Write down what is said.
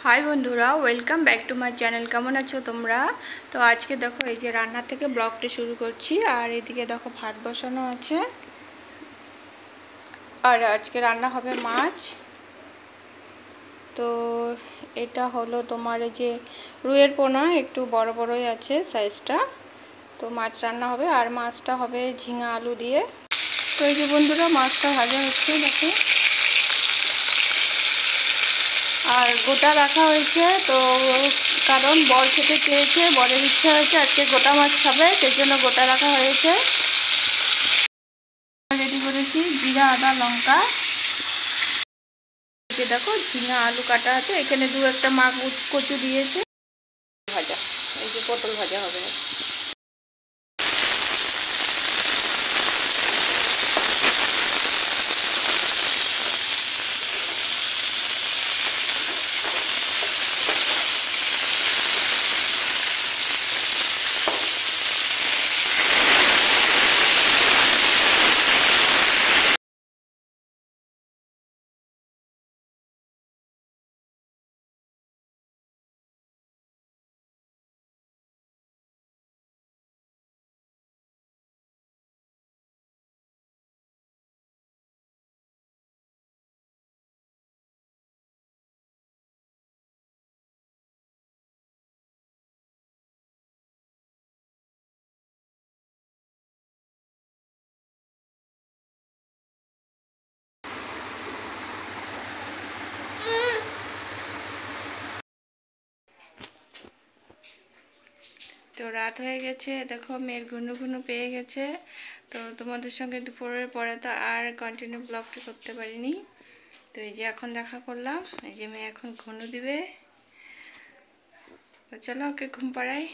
हाय बंधुरा welcome back to my channel केमन आछो तोमरा। तो आज के देखो ये रान्ना थेके ब्लगटी शुरू करछि और एदिके देखो भात बसानो आछे और आज के रान्ना होबे माछ। तो एटा हलो तोमार जे रुइयेर पोना एकटू बड़ो बड़ोई आछे साइजटा। तो माछ रान्ना होबे और माछटा होबे झिंगा आलू दिए। तो ये जे बंधुरा माछटा भाजा हच्छे देखो और गोटा रखा হয়েছে। तो कारण बर খেতে চেয়েছে, বরের ইচ্ছা হয়েছে আজকে গোটা মাছ খাবে, সেজন্য গোটা রাখা হয়েছে। রেডি করেছি জিরা আদা লঙ্কা। এই যে দেখো ঝিঙা আলু কাটা আছে, এখানে দু একটা মা কচু দিয়েছে। ভাজা, এই যে পটল ভাজা হবে। तो रात हो गेছে, देखो मेर घुनु घुनु পেয়ে গেছে। তো তোমাদের সঙ্গে দুপুরের পরে তো আর কন্টিনিউ ব্লগটি করতে পারিনি। তো এই যে এখন দেখা করলাম, এই যে মেয়ে এখন ঘুনু দিবে। তো চলো ওকে ঘুম পাড়াই।